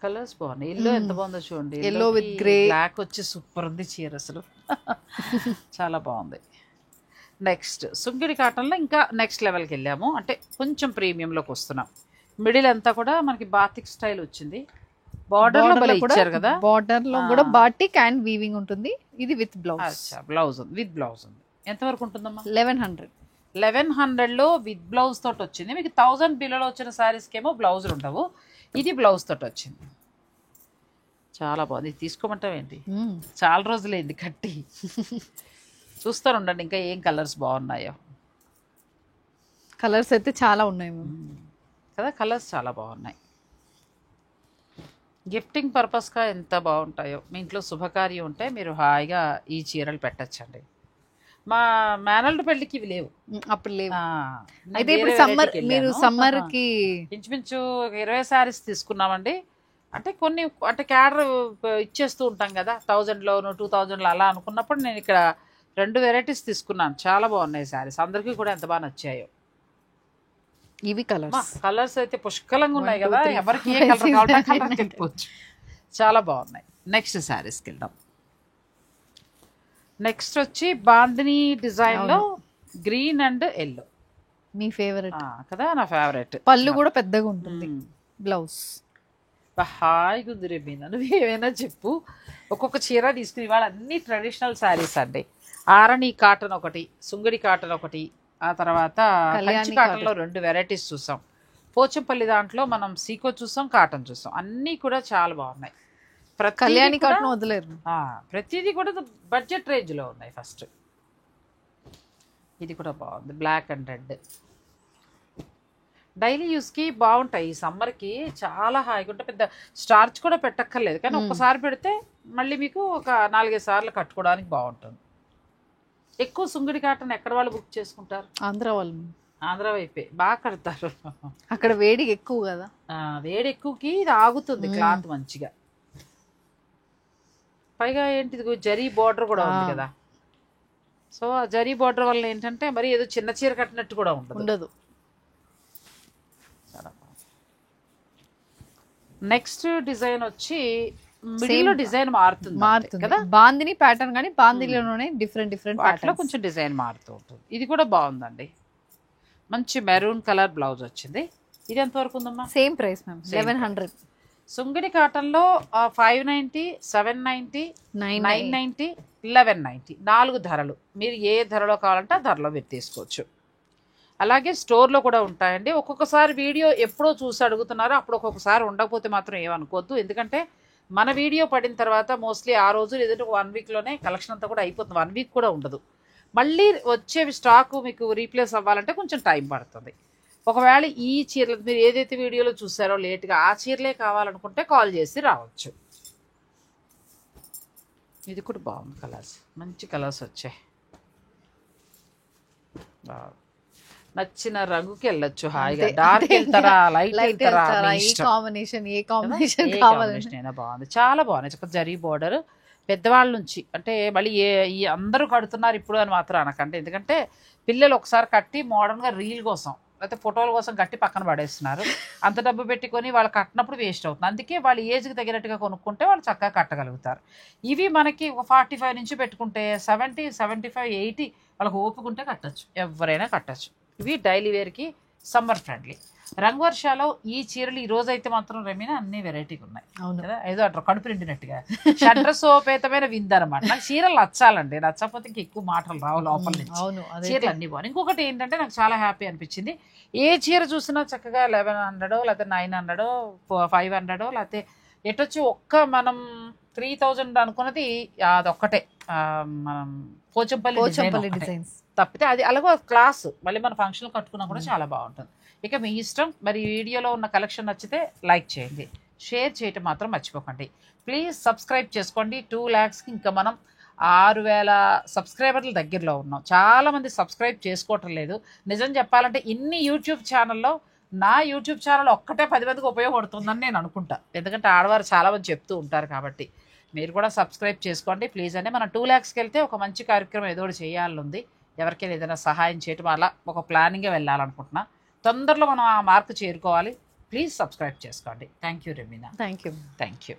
కలర్స్ బాగున్నాయి. ఎల్లో ఎంత బాగుందో చూడండి, ఎల్లో విత్ గ్రే, బ్లాక్ వచ్చి సూపర్ ఉంది చీర అసలు. చాలా బాగుంది. నెక్స్ట్ సుంగిడి కాటన్లో ఇంకా నెక్స్ట్ లెవెల్కి వెళ్ళాము, అంటే కొంచెం ప్రీమియంలోకి వస్తున్నాం. మిడిల్ అంతా కూడా మనకి బాతిక్ స్టైల్ వచ్చింది, బార్డర్ లో ఇచ్చారు కదా, బార్డర్ లో కూడా బాటిక్ అండ్ వీవింగ్ ఉంటుంది. ఇది విత్ బ్లౌజ్. బ్లౌజ్ ఉంది, విత్ బ్లౌజ్ ఉంది. ఎంత వరకు ఉంటుందమ్మా? 1100. 1100లో విత్ బ్లౌజ్ తోటి వచ్చింది. మీకు 1000 బిల్లలో వచ్చిన శారీస్కి ఏమో బ్లౌజులు ఉండవు, ఇది బ్లౌజ్ తోటి వచ్చింది. చాలా బాగుంది, తీసుకోమంటావు ఏంటి? చాలా రోజులైంది కట్టి. చూస్తారు ఉండండి ఇంకా ఏం కలర్స్ బాగున్నాయో. కలర్స్ అయితే చాలా ఉన్నాయి కదా, కలర్స్ చాలా బాగున్నాయి. గిఫ్టింగ్ పర్పస్గా ఎంత బాగుంటాయో. మీ ఇంట్లో శుభకార్యం ఉంటే మీరు హాయిగా ఈ చీరలు పెట్టచ్చండి. మా మేనల్డ్ పెళ్ళికి ఇవి లేవు, అప్పుడు లేవు. అయితే ఇప్పుడు సమ్మర్, మీరు సమ్మర్ కి ఇంచుమించు 20 శారీస్ తీసుకున్నామండి. అంటే కొన్ని అంటే క్యాడర్ ఇచ్చేస్తూ ఉంటాం కదా, 1000లోను 2000లో అలా అనుకున్నప్పుడు నేను ఇక్కడ 2 వెరైటీస్ తీసుకున్నాను. చాలా బాగున్నాయి శారీస్, అందరికీ కూడా ఎంత బాగా నచ్చాయో. ఇవి కలర్స్ కలర్స్ అయితే పుష్కలంగా ఉన్నాయి 1, 2, కదా, 3, ఎవరికి ఏ 4, కలర్ 5, కావాలంటే 6, 7, కలర్ వెళ్ళిపోవచ్చు. చాలా బాగున్నాయి. నెక్స్ట్ శారీస్కి వెళ్దాం. నెక్స్ట్ వచ్చి బాందిని డిజైన్ లో green and yellow. Me favourite కదా, నా ఫేవరెట్. పళ్ళు కూడా పెద్దగా ఉంటుంది. బ్లౌజ్ హాయిగా ఉంది రెమీనా, నువ్వు ఏమైనా చెప్పు. ఒక్కొక్క చీర తీసుకుని ఇవాళ అన్ని ట్రెడిషనల్ శారీస్ అండి. ఆరణి కాటన్ ఒకటి, సుంగడి కాటన్ ఒకటి, ఆ తర్వాత కంచి కాటన్ లో 2 వెరైటీస్ చూసాం. పోచంపల్లి దాంట్లో మనం సీకో చూసాం, కాటన్ చూసాం. అన్నీ కూడా చాలా బాగున్నాయి. కళ్యాణి కాటన్ వదిలేరు. ప్రతిదీ కూడా బడ్జెట్ రేంజ్ లో ఉన్నాయి. ఫస్ట్ ఇది కూడా బాగుంది, బ్లాక్ అండ్ రెడ్. డైలీ యూస్కి బాగుంటాయి. ఈ సమ్మర్కి చాలా హాయిగా ఉంటాయి. పెద్ద స్టార్చ్ కూడా పెట్టక్కర్లేదు, కానీ ఒక్కసారి పెడితే మళ్ళీ మీకు ఒక 4-5 సార్లు కట్టుకోవడానికి బాగుంటుంది. ఎక్కువ సుంగడి కాటన్ ఎక్కడ వాళ్ళు బుక్ చేసుకుంటారు? ఆంధ్ర వాళ్ళు. ఆంధ్ర వైపే బాగా కడతారు. అక్కడ వేడి ఎక్కువ కదా, వేడి ఎక్కువకి ఇది ఆగుతుంది క్లాత్ మంచిగా. పైగా ఏంటిది జరీ బార్డర్ కూడా ఉంది కదా, సో ఆ జరీ బార్డర్ వల్ల ఏంటంటే మరి ఏదో చిన్న చీర కట్టినట్టు కూడా ఉండదు. నెక్స్ట్ డిజైన్ వచ్చి మిడిల్లో డిజైన్ మారుతుంది కదా, బాందిని ప్యాటర్న్, కానీ బాందినిలోనే డిఫరెంట్ వాటిలో కొంచెం డిజైన్ మారుతూ ఉంటుంది. ఇది కూడా బాగుందండి, మంచి మెరూన్ కలర్ బ్లౌజ్ వచ్చింది. ఇది ఎంత వరకు ఉందమ్మా? Same price ma'am, 1100. సుంగిడి కాటన్లో 590, 790, 990, 1190 4 ధరలు. మీరు ఏ ధరలో కావాలంటే ఆ ధరలో మీరు తీసుకోవచ్చు. అలాగే స్టోర్లో కూడా ఉంటాయండి. ఒక్కొక్కసారి వీడియో ఎప్పుడో చూసి అడుగుతున్నారు, అప్పుడు ఒక్కొక్కసారి ఉండకపోతే మాత్రం ఏమనుకోవద్దు. ఎందుకంటే మన వీడియో పడిన తర్వాత మోస్ట్లీ ఆ రోజు లేదంటే 1 వీక్లోనే కలెక్షన్ అంతా కూడా అయిపోతుంది. 1 వీక్ కూడా ఉండదు. మళ్ళీ వచ్చేవి స్టాకు మీకు రీప్లేస్ అవ్వాలంటే కొంచెం టైం పడుతుంది. ఒకవేళ ఈ చీరలు మీరు ఏదైతే వీడియోలో చూసారో లేట్గా ఆ చీరలే కావాలనుకుంటే కాల్ చేసి రావచ్చు. ఇది కూడా బాగుంది, కలర్స్ మంచి కలర్స్ వచ్చాయి. నచ్చిన రంగుకి వెళ్ళొచ్చు హాయిగా. డార్క్ వెళ్తారా, లైట్ వెళ్తారా, ఏ కాంబినేషన్ కావాలన్నా బాగుంది, చాలా బాగున్నాయి. చక్కగా జరీ బోర్డర్ పెద్దవాళ్ళ నుంచి, అంటే మళ్ళీ ఈ అందరూ కడుతున్నారు ఇప్పుడు అని మాత్రం అనకండి. ఎందుకంటే పిల్లలు ఒకసారి కట్టి మోడర్న్గా రీల్ కోసం లేకపోతే ఫోటోల కోసం కట్టి పక్కన పడేస్తున్నారు. అంత డబ్బు పెట్టుకొని వాళ్ళు కట్టినప్పుడు వేస్ట్ అవుతుంది. అందుకే వాళ్ళ ఏజ్కి తగినట్టుగా కొనుక్కుంటే వాళ్ళు చక్కగా కట్టగలుగుతారు. ఇవి మనకి ఒక 45 నుంచి పెట్టుకుంటే 70, 75, 80 వాళ్ళకి ఓపుకుంటే కట్టచ్చు, ఎవరైనా కట్టచ్చు. ఇవి డైలీ వేర్కి సమ్మర్ ఫ్రెండ్లీ. రంగవర్షాలో ఈ చీరలు ఈ రోజు అయితే మాత్రం రెమీనా అన్ని వెరైటీగా ఉన్నాయి కదా, ఏదో అట్లా కడుపు నిండినట్టుగా షడ్రసోపేతమైన విందనమాట. నాకు చీరలు నచ్చాలండి, నచ్చకపోతే ఇంక ఎక్కువ మాటలు రావు లోపల నుంచి. చీరలు అన్ని బాగున్నాయి. ఇంకొకటి ఏంటంటే నాకు చాలా హ్యాపీ అనిపించింది, ఏ చీర చూసినా చక్కగా 1100 లేకపోతే 900 500 లేకపోతే ఎటొచ్చి ఒక్క మనం 3000 అనుకున్నది అదొక్కటే మనం పోచంపల్లి డిజైన్స్ తప్పితే అది అలాగో క్లాస్. మళ్ళీ మన ఫంక్షన్ కట్టుకున్నా కూడా చాలా బాగుంటుంది. ఇక మీ ఇష్టం. మరి వీడియోలో ఉన్న కలెక్షన్ నచ్చితే లైక్ చేయండి, షేర్ చేయటం మాత్రం మర్చిపోకండి. ప్లీజ్ సబ్స్క్రైబ్ చేసుకోండి. 2 lakhsకి ఇంకా మనం 6000 సబ్స్క్రైబర్ల దగ్గరలో ఉన్నాం. చాలామంది సబ్స్క్రైబ్ చేసుకోవటం లేదు. నిజం చెప్పాలంటే ఇన్ని యూట్యూబ్ ఛానల్లో నా యూట్యూబ్ ఛానల్ ఒక్కటే 10 మందికి ఉపయోగపడుతుందని నేను అనుకుంటా. ఎందుకంటే ఆడవారు చాలామంది చెప్తూ ఉంటారు కాబట్టి మీరు కూడా సబ్స్క్రైబ్ చేసుకోండి ప్లీజ్. అంటే మనం 2 lakhsకి వెళ్తే ఒక మంచి కార్యక్రమం ఏదో ఒకటి చేయాలనుంది. ఎవరికైనా ఏదైనా సహాయం చేయటం అలా ఒక ప్లానింగ్గా వెళ్ళాలనుకుంటున్నా. తొందరలో మనం ఆ మార్క్ చేరుకోవాలి. ప్లీజ్ సబ్స్క్రైబ్ చేసుకోండి. Thank you Remina. Thank you. Thank you.